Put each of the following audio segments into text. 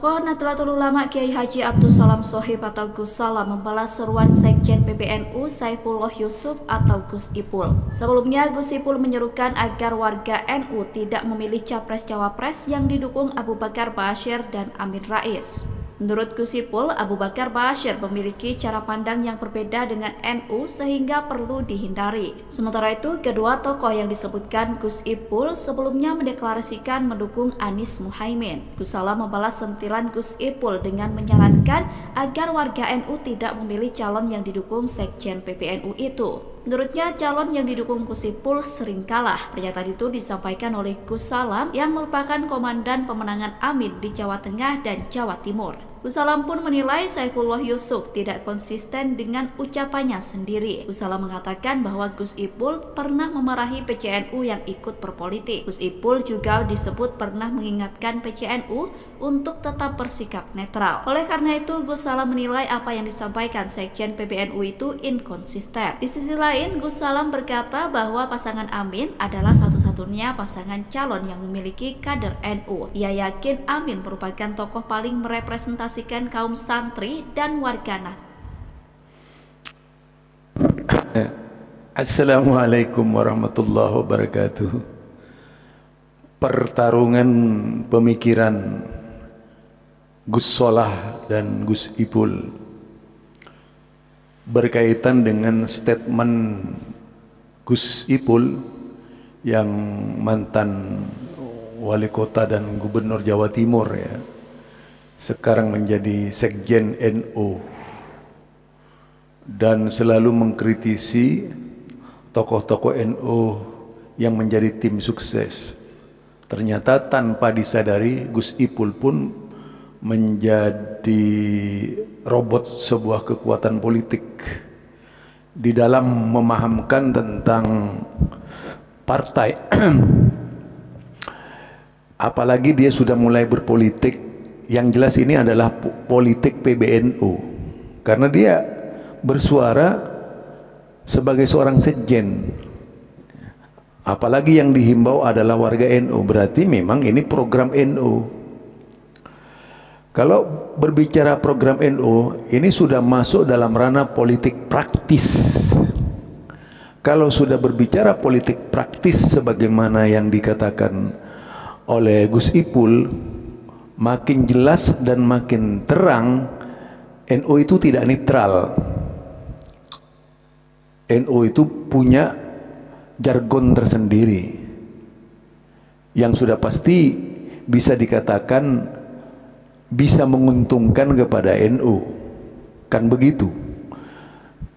Tokoh Nahdlatul Ulama Kiai Haji Abdus Salam Shohib atau Gus Salam membalas seruan Sekjen PBNU Saifullah Yusuf atau Gus Ipul. Sebelumnya Gus Ipul menyerukan agar warga NU tidak memilih capres-cawapres yang didukung Abu Bakar Ba'asyir dan Amin Rais. Menurut Gus Ipul, Abu Bakar Ba'asyir memiliki cara pandang yang berbeda dengan NU sehingga perlu dihindari. Sementara itu, kedua tokoh yang disebutkan Gus Ipul sebelumnya mendeklarasikan mendukung Anies Muhaimin. Gus Salam membalas sentilan Gus Ipul dengan menyarankan agar warga NU tidak memilih calon yang didukung Sekjen PBNU itu. Menurutnya, calon yang didukung Gus Ipul sering kalah. Pernyataan itu disampaikan oleh Gus Salam yang merupakan komandan pemenangan Amin di Jawa Tengah dan Jawa Timur. Gus Salam pun menilai Saifullah Yusuf tidak konsisten dengan ucapannya sendiri. Gus Salam mengatakan bahwa Gus Ipul pernah memarahi PCNU yang ikut berpolitik. Gus Ipul juga disebut pernah mengingatkan PCNU untuk tetap bersikap netral. Oleh karena itu, Gus Salam menilai apa yang disampaikan Sekjen PBNU itu inkonsisten. Di sisi lain, Gus Salam berkata bahwa pasangan Amin adalah satu-satunya pasangan calon yang memiliki kader NU. Ia yakin Amin merupakan tokoh paling merepresentasikan kaum santri dan warga Nahdlatul. Assalamualaikum warahmatullahi wabarakatuh. Pertarungan pemikiran Gus Solah dan Gus Ipul berkaitan dengan statement Gus Ipul yang mantan wali kota dan gubernur Jawa Timur, ya, sekarang menjadi Sekjen NU dan selalu mengkritisi tokoh-tokoh NU yang menjadi tim sukses. Ternyata tanpa disadari Gus Ipul pun menjadi robot sebuah kekuatan politik di dalam memahamkan tentang partai. Apalagi dia sudah mulai berpolitik. Yang jelas ini adalah politik PBNU, karena dia bersuara sebagai seorang sekjen. Apalagi yang dihimbau adalah warga NU, berarti memang ini program NU. Kalau berbicara program NU, ini sudah masuk dalam ranah politik praktis. Kalau sudah berbicara politik praktis sebagaimana yang dikatakan oleh Gus Ipul, makin jelas dan makin terang NU itu tidak netral. NU itu punya jargon tersendiri yang sudah pasti bisa dikatakan bisa menguntungkan kepada NU. Kan begitu.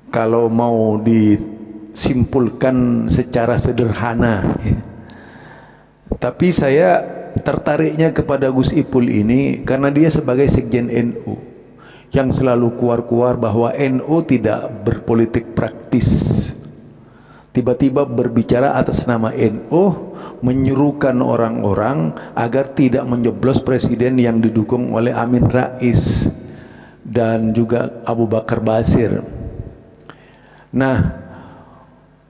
Kalau mau disimpulkan secara sederhana. Tapi saya tertariknya kepada Gus Ipul ini karena dia sebagai Sekjen NU yang selalu keluar-keluar bahwa NU tidak berpolitik praktis. Tiba-tiba berbicara atas nama NU, menyuruhkan orang-orang agar tidak menyoblos presiden yang didukung oleh Amin Rais dan juga Abu Bakar Ba'asyir. Nah,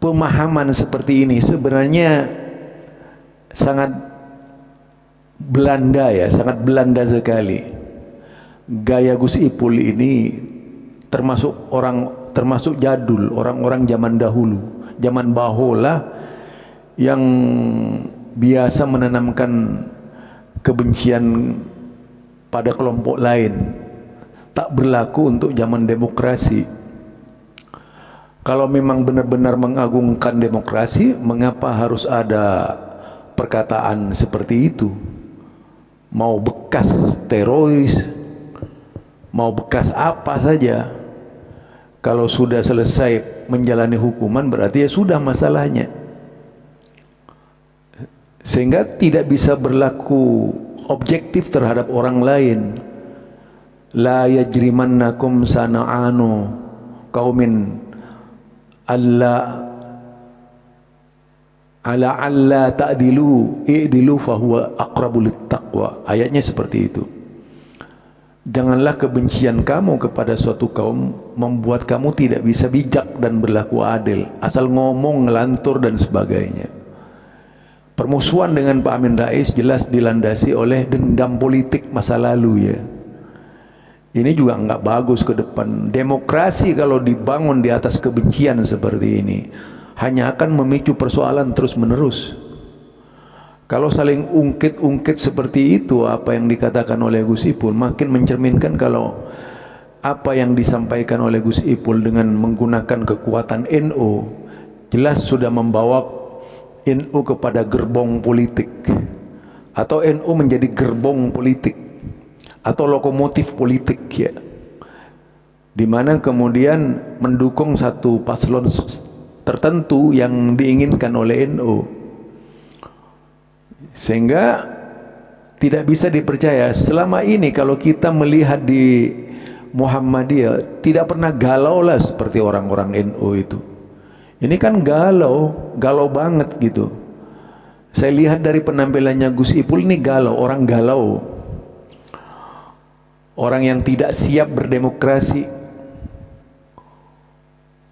pemahaman seperti ini sebenarnya sangat Belanda, ya, sangat Belanda sekali. Gaya Gus Ipul ini termasuk jadul, orang-orang zaman dahulu, zaman bahola yang biasa menanamkan kebencian pada kelompok lain. Tak berlaku untuk zaman demokrasi. Kalau memang benar-benar mengagungkan demokrasi, mengapa harus ada perkataan seperti itu? Mau bekas teroris, mau bekas apa saja, kalau sudah selesai menjalani hukuman berarti ya sudah masalahnya, sehingga tidak bisa berlaku objektif terhadap orang lain. La yajrimannakum sana'anu qaumin alla ta'dilu i'dilu fahuwa aqrabu littaqwa. Ayatnya seperti itu. Janganlah kebencian kamu kepada suatu kaum membuat kamu tidak bisa bijak dan berlaku adil. Asal ngomong, ngelantur dan sebagainya. Permusuhan dengan Pak Amin Rais jelas dilandasi oleh dendam politik masa lalu ya. Ini juga nggak bagus ke depan. Demokrasi kalau dibangun di atas kebencian seperti ini hanya akan memicu persoalan terus menerus. Kalau saling ungkit-ungkit seperti itu, apa yang dikatakan oleh Gus Ipul makin mencerminkan kalau apa yang disampaikan oleh Gus Ipul dengan menggunakan kekuatan NU jelas sudah membawa NU kepada gerbong politik, atau NU menjadi gerbong politik atau lokomotif politik ya, dimana kemudian mendukung satu paslon tertentu yang diinginkan oleh NU, sehingga tidak bisa dipercaya. Selama ini kalau kita melihat di Muhammadiyah tidak pernah galau lah seperti orang-orang NU itu. Ini kan galau banget gitu. Saya lihat dari penampilannya Gus Ipul ini orang galau, orang yang tidak siap berdemokrasi,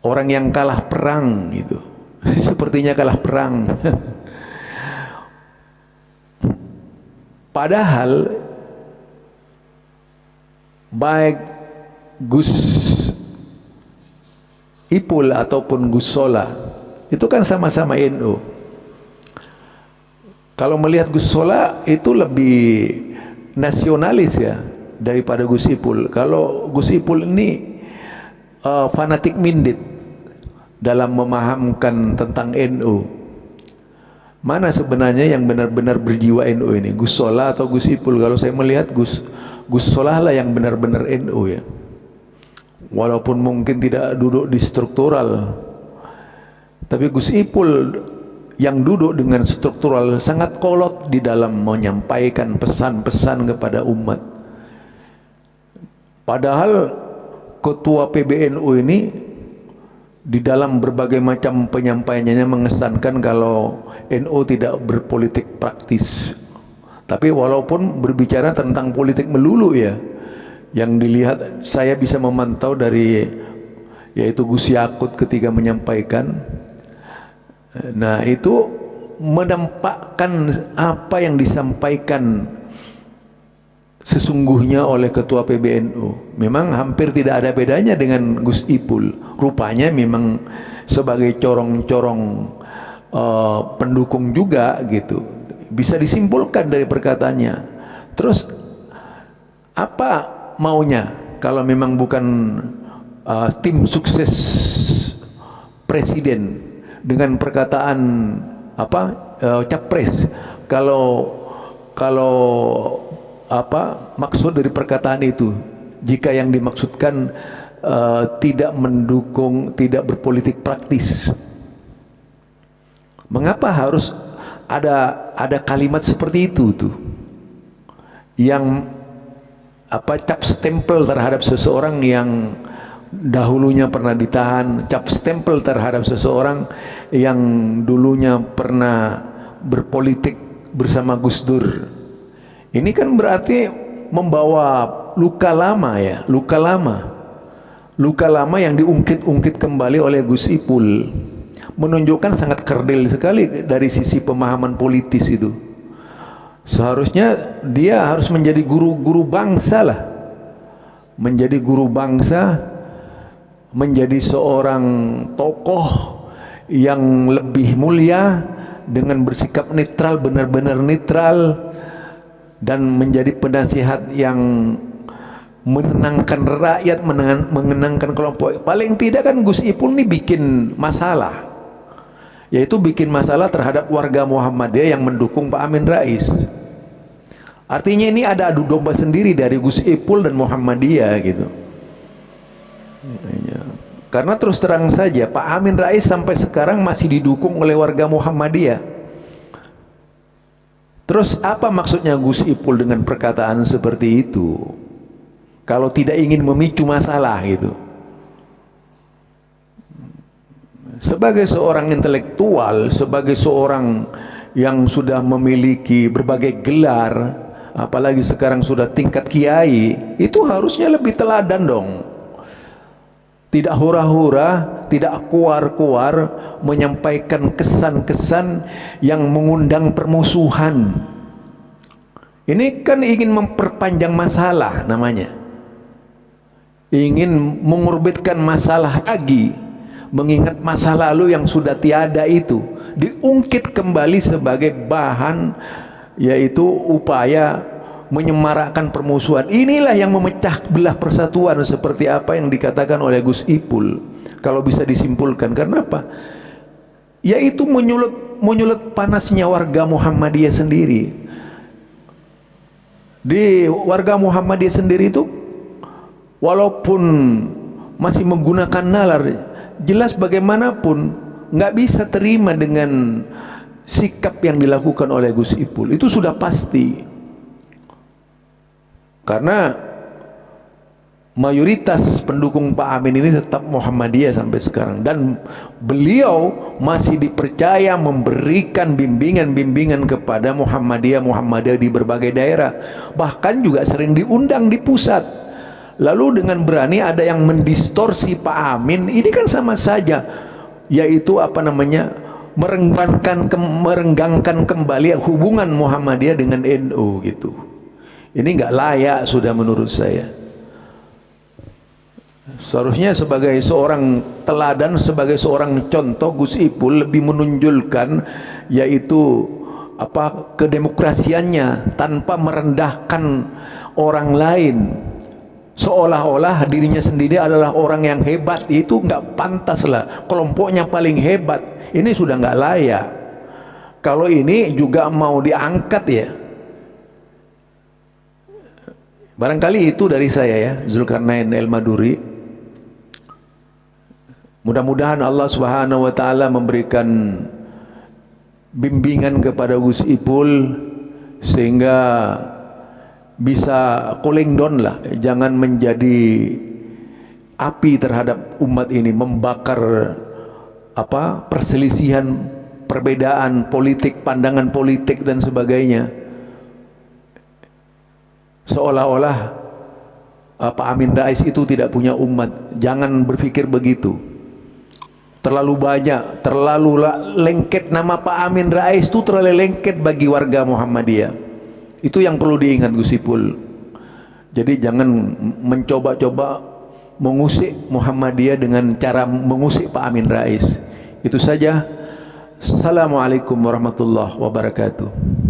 orang yang kalah perang gitu. Sepertinya kalah perang. Padahal baik Gus Ipul ataupun Gus Solah itu kan sama-sama NU. Kalau melihat Gus Solah itu lebih nasionalis ya daripada Gus Ipul. Kalau Gus Ipul ini fanatik mindit dalam memahamkan tentang NU. Mana sebenarnya yang benar-benar berjiwa NU ini, Gus Solah atau Gus Ipul? Kalau saya melihat Gus Solah lah yang benar-benar NU ya. Walaupun mungkin tidak duduk di struktural, tapi Gus Ipul yang duduk dengan struktural sangat kolot di dalam menyampaikan pesan-pesan kepada umat. Padahal ketua PBNU ini di dalam berbagai macam penyampaiannya mengesankan kalau NU tidak berpolitik praktis. Tapi walaupun berbicara tentang politik melulu ya, yang dilihat saya bisa memantau dari yaitu Gus Yakut ketika menyampaikan, nah itu menampakkan apa yang disampaikan sesungguhnya oleh ketua PBNU. Memang hampir tidak ada bedanya dengan Gus Ipul. Rupanya memang sebagai corong-corong pendukung juga gitu. Bisa disimpulkan dari perkataannya. Terus apa maunya kalau memang bukan tim sukses presiden dengan perkataan capres? Kalau apa maksud dari perkataan itu? Jika yang dimaksudkan tidak mendukung, tidak berpolitik praktis, mengapa harus ada kalimat seperti itu tuh yang cap stempel terhadap seseorang yang dahulunya pernah ditahan, cap stempel terhadap seseorang yang dulunya pernah berpolitik bersama Gus Dur. Ini kan berarti membawa luka lama ya, luka lama yang diungkit-ungkit kembali oleh Gus Ipul, menunjukkan sangat kerdil sekali dari sisi pemahaman politis itu. Seharusnya dia harus menjadi guru bangsa lah, menjadi guru bangsa, menjadi seorang tokoh yang lebih mulia dengan bersikap netral, benar-benar netral, dan menjadi penasihat yang menenangkan rakyat, menenangkan kelompok. Paling tidak kan Gus Ipul ini bikin masalah, yaitu bikin masalah terhadap warga Muhammadiyah yang mendukung Pak Amin Rais. Artinya ini ada adu domba sendiri dari Gus Ipul dan Muhammadiyah gitu. Karena terus terang saja Pak Amin Rais sampai sekarang masih didukung oleh warga Muhammadiyah. Terus apa maksudnya Gus Ipul dengan perkataan seperti itu? Kalau tidak ingin memicu masalah gitu. Sebagai seorang intelektual, sebagai seorang yang sudah memiliki berbagai gelar, apalagi sekarang sudah tingkat kiai, itu harusnya lebih teladan dong. tidak hura-hura, tidak kuar-kuar menyampaikan kesan-kesan yang mengundang permusuhan. Ini kan ingin memperpanjang masalah namanya, ingin mengorbitkan masalah lagi, mengingat masa lalu yang sudah tiada itu diungkit kembali sebagai bahan, yaitu upaya menyemarakkan permusuhan. Inilah yang memecah belah persatuan seperti apa yang dikatakan oleh Gus Ipul. Kalau bisa disimpulkan, karena apa? Yaitu menyulut panasnya warga Muhammadiyah sendiri. Di warga Muhammadiyah sendiri itu walaupun masih menggunakan nalar, jelas bagaimanapun nggak bisa terima dengan sikap yang dilakukan oleh Gus Ipul. Itu sudah pasti. Karena mayoritas pendukung Pak Amin ini tetap Muhammadiyah sampai sekarang, dan beliau masih dipercaya memberikan bimbingan-bimbingan kepada Muhammadiyah di berbagai daerah, bahkan juga sering diundang di pusat. Lalu dengan berani ada yang mendistorsi Pak Amin, ini kan sama saja, yaitu apa namanya, merenggangkan kembali hubungan Muhammadiyah dengan NU gitu. Ini nggak layak sudah menurut saya. Seharusnya sebagai seorang teladan, sebagai seorang contoh, Gus Ipul lebih menunjukkan yaitu apa, kedemokrasiannya tanpa merendahkan orang lain, seolah-olah dirinya sendiri adalah orang yang hebat. Itu nggak pantas lah, kelompoknya paling hebat. Ini sudah nggak layak. Kalau ini juga mau diangkat ya, barangkali itu dari saya ya, Zulkarnain El Maduri. Mudah-mudahan Allah Subhanahu wa taala memberikan bimbingan kepada Gus Ipul sehingga bisa cooling down lah, jangan menjadi api terhadap umat ini, membakar apa, perselisihan, perbedaan politik, pandangan politik dan sebagainya. Seolah-olah Pak Amin Rais itu tidak punya umat. Jangan berpikir begitu. Terlalu banyak, terlalu lengket nama Pak Amin Rais itu, terlalu lengket bagi warga Muhammadiyah. Itu yang perlu diingat Gus Ipul. Jadi jangan mencoba-coba mengusik Muhammadiyah dengan cara mengusik Pak Amin Rais. Itu saja. Assalamualaikum warahmatullahi wabarakatuh.